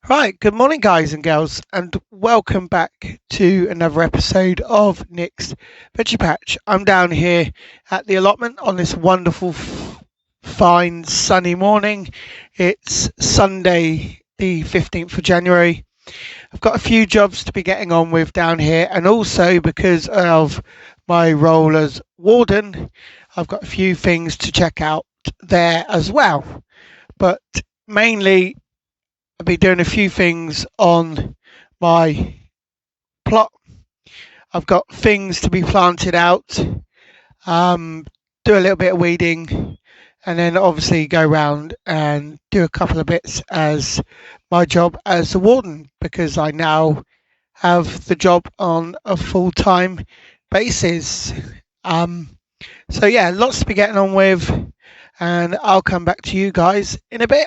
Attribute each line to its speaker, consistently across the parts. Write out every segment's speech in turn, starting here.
Speaker 1: Right, good morning, guys and girls, and welcome back to another episode of Nick's Veggie Patch. I'm down here at the allotment on this wonderful, fine, sunny morning. It's Sunday, the 15th of January. I've got a few jobs to be getting on with down here, and also because of my role as warden, I've got a few things to check out there as well. But mainly, I'll be doing a few things on my plot. I've got things to be planted out, um, do a little bit of weeding, and then obviously go round and do a couple of bits as my job as a warden because I now have the job on a full time basis. Um, so, yeah, lots to be getting on with, and I'll come back to you guys in a bit.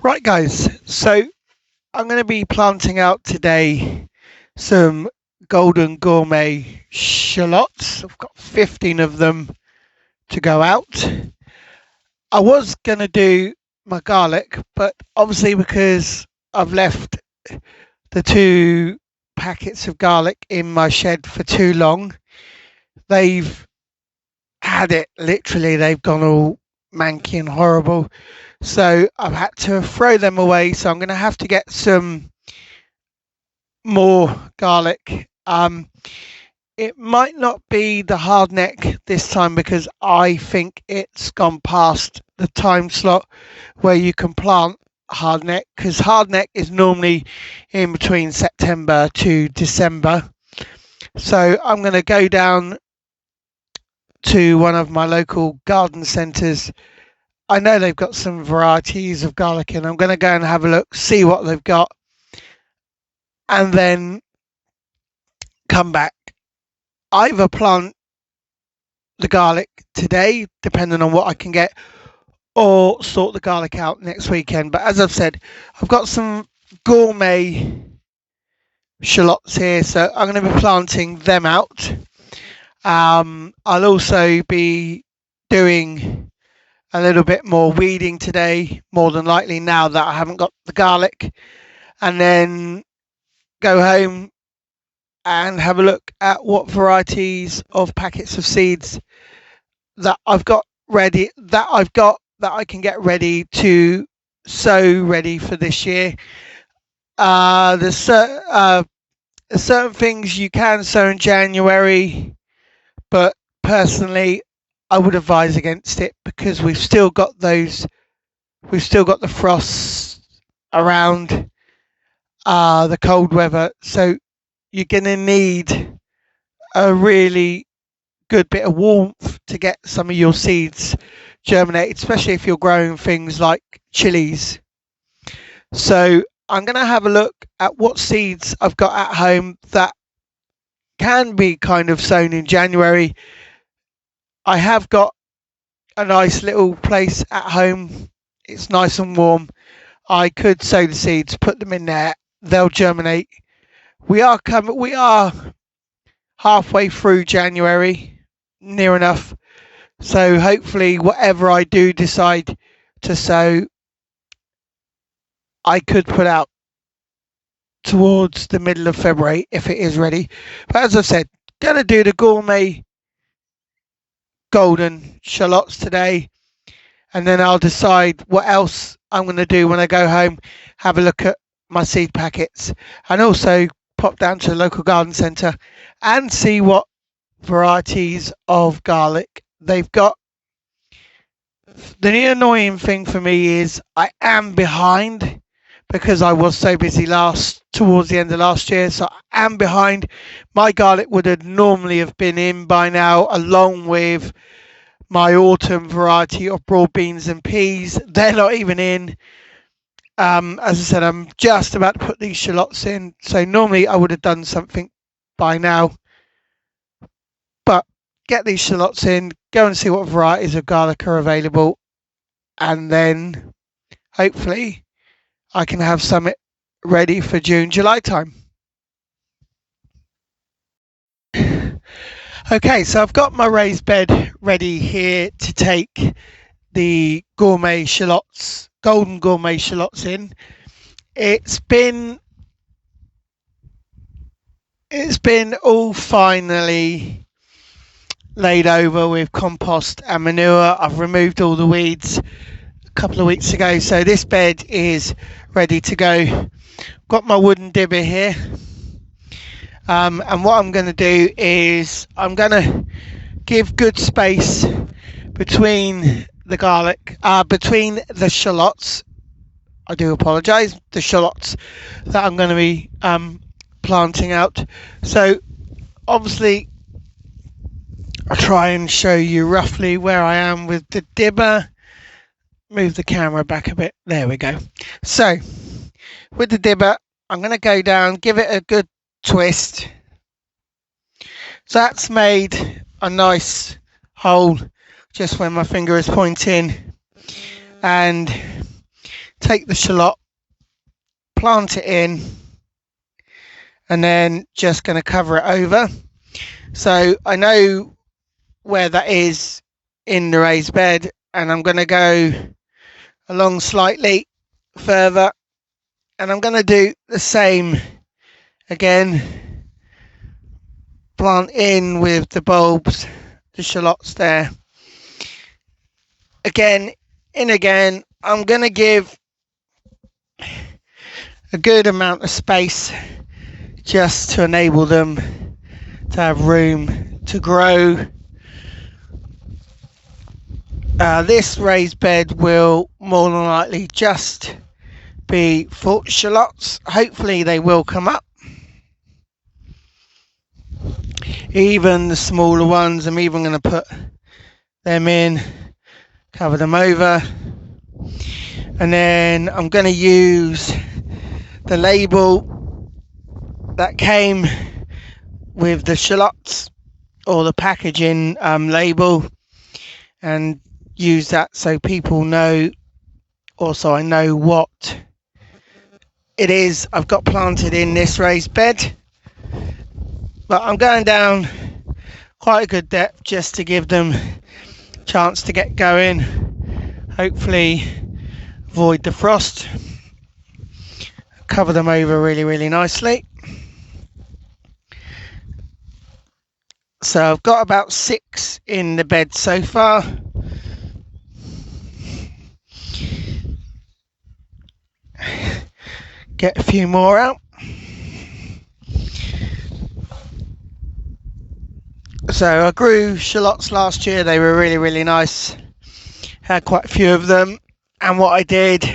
Speaker 1: Right, guys, so I'm going to be planting out today some golden gourmet shallots. I've got 15 of them to go out. I was going to do my garlic, but obviously because I've left the two packets of garlic in my shed for too long, they've had it literally, they've gone all manky and horrible. So I've had to throw them away. So I'm going to have to get some more garlic. It might not be the hard neck this time because I think it's gone past the time slot where you can plant hard neck because hard neck is normally in between September to December. So I'm going to go down to one of my local garden centres. I know they've got some varieties of garlic and I'm going to go and have a look, see what they've got, and then come back. Either plant the garlic today, depending on what I can get, or sort the garlic out next weekend. But as I've said, I've got some gourmet shallots here, so I'm going to be planting them out. I'll also be doing a little bit more weeding today, more than likely now that I haven't got the garlic, and then go home and have a look at what varieties of packets of seeds that I've got ready, that I can get ready to sow ready for this year. There's certain things you can sow in January, but personally, I would advise against it because we've still got the frosts around, the cold weather, so you're going to need a really good bit of warmth to get some of your seeds germinated, especially if you're growing things like chilies. So I'm going to have a look at what seeds I've got at home that can be kind of sown in January. I have got a nice little place at home. It's nice and warm. I could sow the seeds, put them in there. They'll germinate. We are halfway through January, near enough. So hopefully, whatever I do decide to sow, I could put out towards the middle of February if it is ready. But as I said, gonna do the gourmet golden shallots today, and then I'll decide what else I'm gonna do when I go home. Have a look at my seed packets, and also pop down to the local garden centre and see what varieties of garlic they've got. The annoying thing for me is I am behind because I was so busy towards the end of last year, so I am behind. My garlic would have normally have been in by now, along with my autumn variety of broad beans and peas. They're not even in. As I said, I'm just about to put these shallots in, so normally I would have done something by now. But get these shallots in, go and see what varieties of garlic are available, and then hopefully I can have some ready for June, July time. Okay, so I've got my raised bed ready here to take the gourmet shallots, golden gourmet shallots in. It's been all finally laid over with compost and manure. I've removed all the weeds a couple of weeks ago, so this bed is ready to go. Got my wooden dibber here, and what I'm going to do is I'm going to give good space between the garlic, between the shallots. I do apologise, the shallots that I'm going to be planting out. So obviously I'll try and show you roughly where I am with the dibber. Move the camera back a bit. There we go. So with the dibber, I'm going to go down, give it a good twist. So that's made a nice hole just where my finger is pointing, and take the shallot, plant it in, and then just going to cover it over. So I know where that is in the raised bed, and I'm going to go along slightly further, and I'm going to do the same again. Plant in with the bulbs, the shallots there. Again, I'm going to give a good amount of space just to enable them to have room to grow. This raised bed will more than likely just be for shallots. Hopefully they will come up. Even the smaller ones, I'm even going to put them in, cover them over, and then I'm going to use the label that came with the shallots, or the packaging label, and use that so people know, also I know what it is I've got planted in this raised bed. But I'm going down quite a good depth just to give them a chance to get going, hopefully avoid the frost, cover them over really nicely. So I've got about 6 in the bed so far. Get a few more out. So I grew shallots last year. They were really nice. Had quite a few of them, and what I did,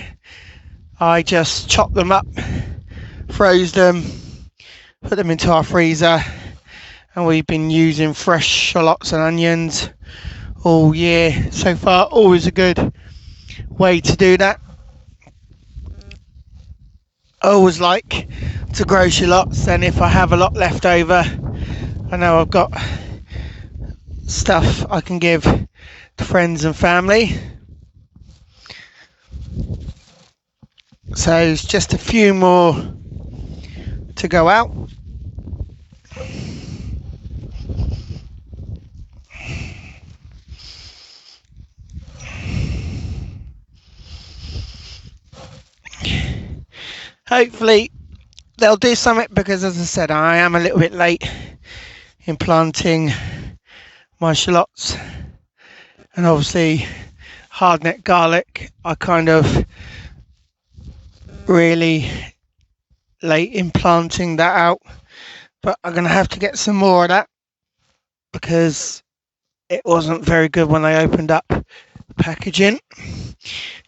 Speaker 1: I just chopped them up, froze them, put them into our freezer, and we've been using fresh shallots and onions all year so far. Always a good way to do that. I always like to grow shallots, and if I have a lot left over, I know I've got stuff I can give to friends and family. So it's just a few more to go out. Hopefully they'll do something, because as I said, I am a little bit late in planting my shallots, and obviously hardneck garlic I kind of really late in planting that out, but I'm going to have to get some more of that because it wasn't very good when I opened up the packaging.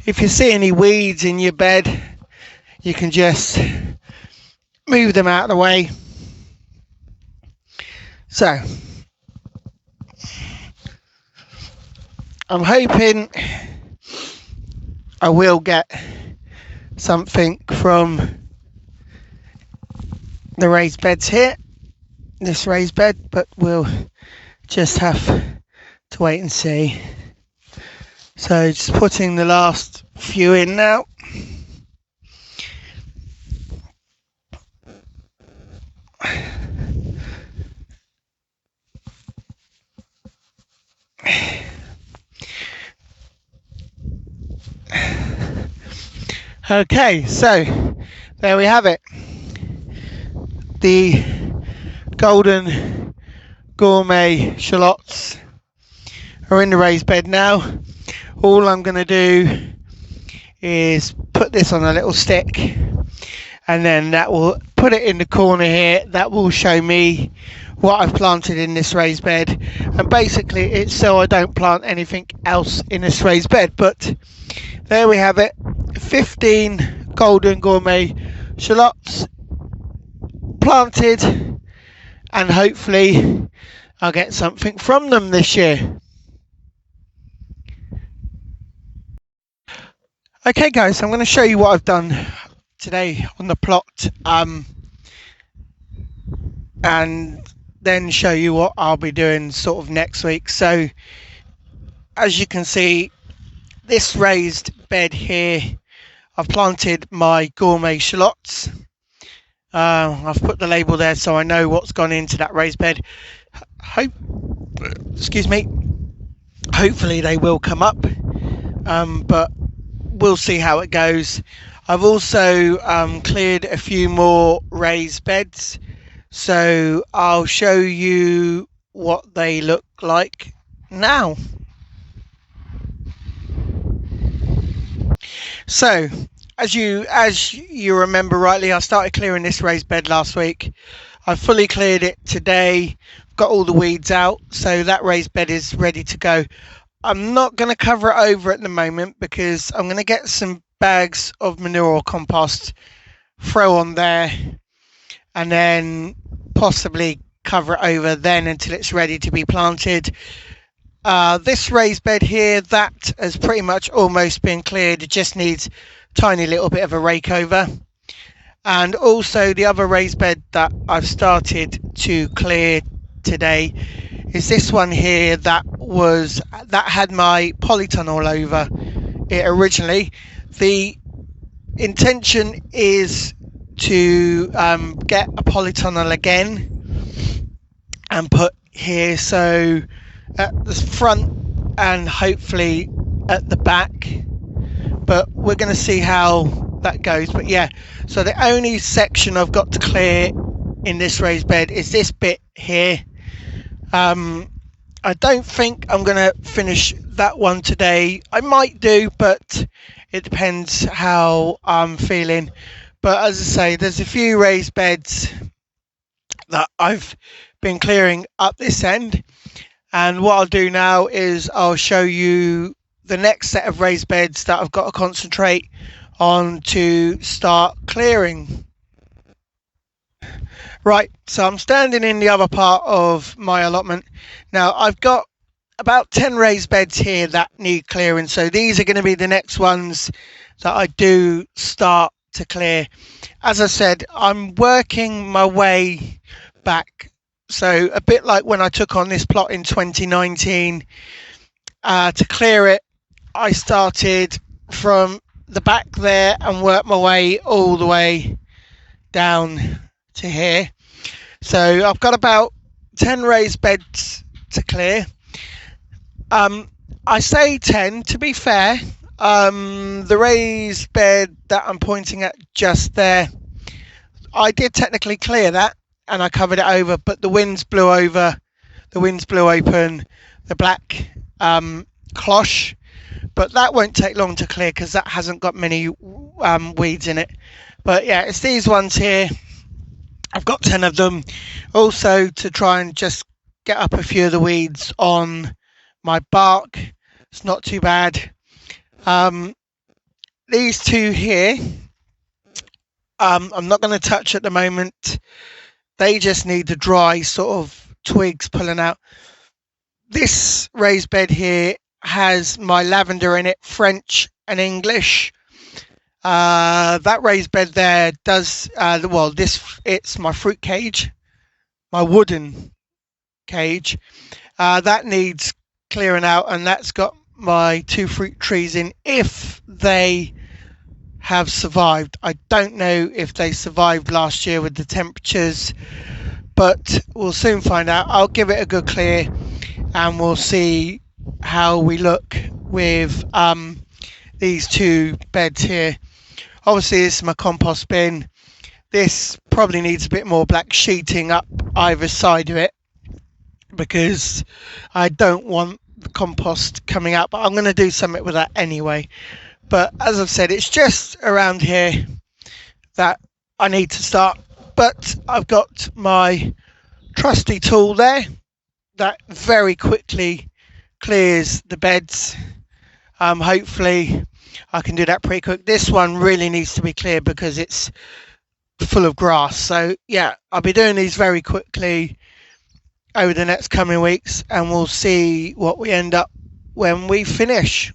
Speaker 1: If you see any weeds in your bed, you can just move them out of the way. So I'm hoping I will get something from the raised beds here, this raised bed, but we'll just have to wait and see. So just putting the last few in now. Okay, so there we have it. The golden gourmet shallots are in the raised bed now. All I'm going to do is put this on a little stick, and then that will put it in the corner here. That will show me what I've planted in this raised bed, and basically it's so I don't plant anything else in this raised bed. But there we have it, 15 golden gourmet shallots planted, and hopefully I'll get something from them this year. Okay guys, I'm going to show you what I've done today on the plot, and then show you what I'll be doing sort of next week. So as you can see, this raised bed here, I've planted my gourmet shallots. I've put the label there so I know what's gone into that raised bed. Hopefully they will come up, but we'll see how it goes. I've also cleared a few more raised beds, so I'll show you what they look like now. So as you remember rightly, I started clearing this raised bed last week. I fully cleared it today, got all the weeds out, so that raised bed is ready to go. I'm not going to cover it over at the moment because I'm going to get some bags of manure or compost, throw on there, and then possibly cover it over then until it's ready to be planted. This raised bed here, that has pretty much almost been cleared. It just needs a tiny little bit of a rake over. And also the other raised bed that I've started to clear today is this one here that had my polytunnel all over it originally. The intention is to get a polytunnel again and put here, so at the front and hopefully at the back, but we're going to see how that goes. But yeah, so the only section I've got to clear in this raised bed is this bit here. I don't think I'm going to finish that one today. I might do, but it depends how I'm feeling. But as I say, there's a few raised beds that I've been clearing up this end, and what I'll do now is I'll show you the next set of raised beds that I've got to concentrate on to start clearing. Right, so I'm standing in the other part of my allotment. Now I've got about 10 raised beds here that need clearing, so these are going to be the next ones that I do start to clear. As I said, I'm working my way back, so a bit like when I took on this plot in 2019. To clear it, I started from the back there and worked my way all the way down to here. So I've got about 10 raised beds to clear. I say 10 to be fair. The raised bed that I'm pointing at just there, I did technically clear that and I covered it over, but the winds blew open the black cloche, but that won't take long to clear because that hasn't got many weeds in it. But yeah, it's these ones here. I've got 10 of them, also to try and just get up a few of the weeds on my bark. It's not too bad. These two here, I'm not going to touch at the moment. They just need the dry sort of twigs pulling out. This raised bed here has my lavender in it, French and English. That raised bed there does it's my fruit cage, my wooden cage. That needs clearing out, and that's got my 2 fruit trees in if they have survived. I don't know if they survived last year with the temperatures, but we'll soon find out. I'll give it a good clear and we'll see how we look with these 2 beds here. Obviously, this is my compost bin. This probably needs a bit more black sheeting up either side of it because I don't want the compost coming out, but I'm going to do something with that anyway. But as I've said, it's just around here that I need to start. But I've got my trusty tool there that very quickly clears the beds. Hopefully I can do that pretty quick. This one really needs to be cleared because it's full of grass. So yeah, I'll be doing these very quickly over the next coming weeks and we'll see what we end up when we finish.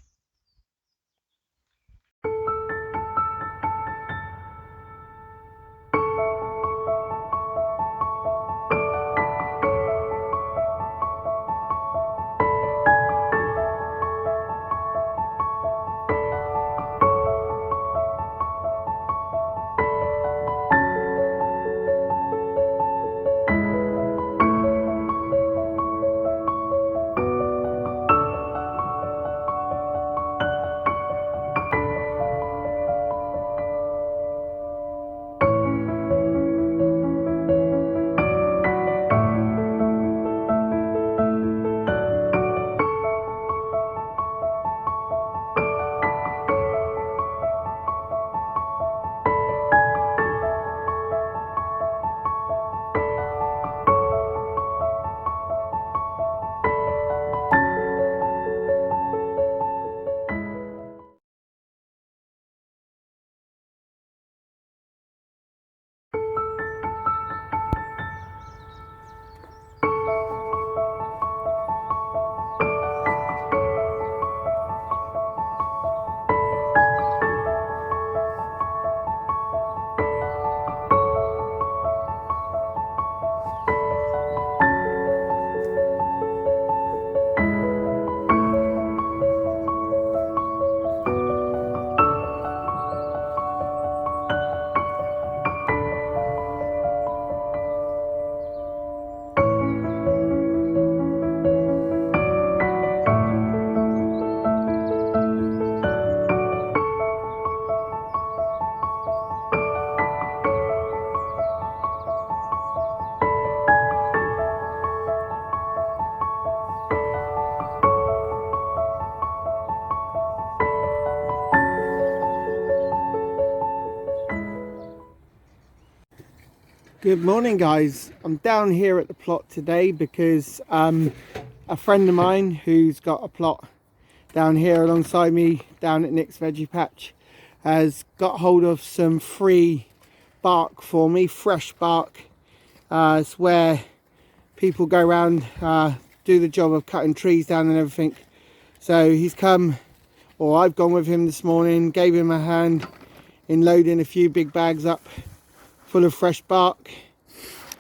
Speaker 1: Good morning, guys. I'm down here at the plot today because a friend of mine who's got a plot down here alongside me down at Nick's Veggie Patch has got hold of some free bark for me, fresh bark. It's where people go around, do the job of cutting trees down and everything. So he's come, or I've gone with him this morning, gave him a hand in loading a few big bags up full of fresh bark,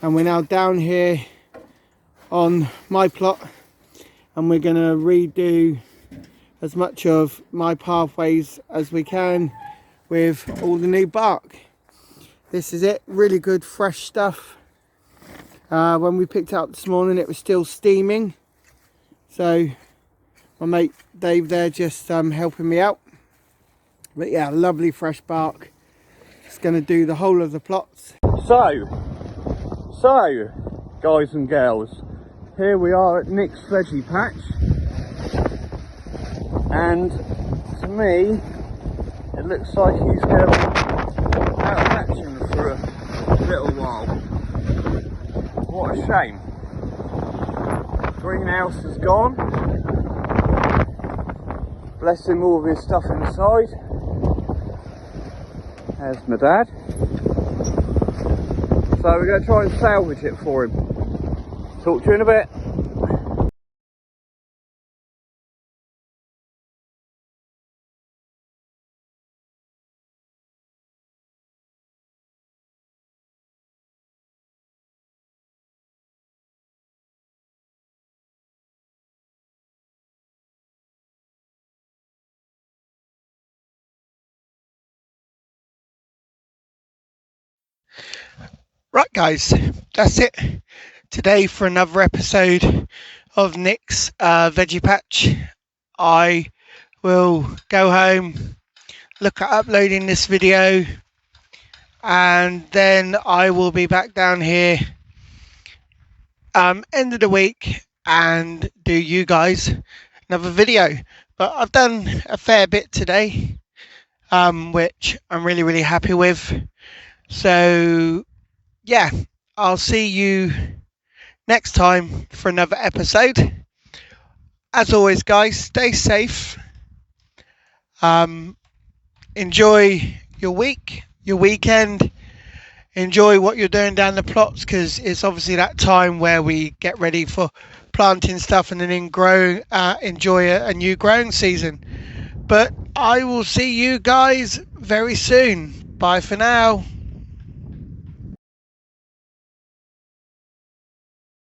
Speaker 1: and we're now down here on my plot and we're going to redo as much of my pathways as we can with all the new bark. This is it, really good fresh stuff. When we picked it up this morning it was still steaming, so my mate Dave there just helping me out. But yeah, lovely fresh bark. It's going to do the whole of the plots.
Speaker 2: So guys and girls, here we are at Nick's Veggie Patch, and to me it looks like he's going to be out of action for a little while. What a shame. Greenhouse is gone, bless him, all of his stuff inside. There's my dad. So we're going to try and salvage it for him. Talk to you in a bit.
Speaker 1: Right, guys, that's it today for another episode of Nick's Veggie Patch. I will go home, look at uploading this video, and then I will be back down here end of the week and do you guys another video. But I've done a fair bit today, which I'm really happy with. So yeah, I'll see you next time for another episode. As always, guys, stay safe. Enjoy your week, your weekend. Enjoy what you're doing down the plots, because it's obviously that time where we get ready for planting stuff and then enjoy a new growing season. But I will see you guys very soon. Bye for now.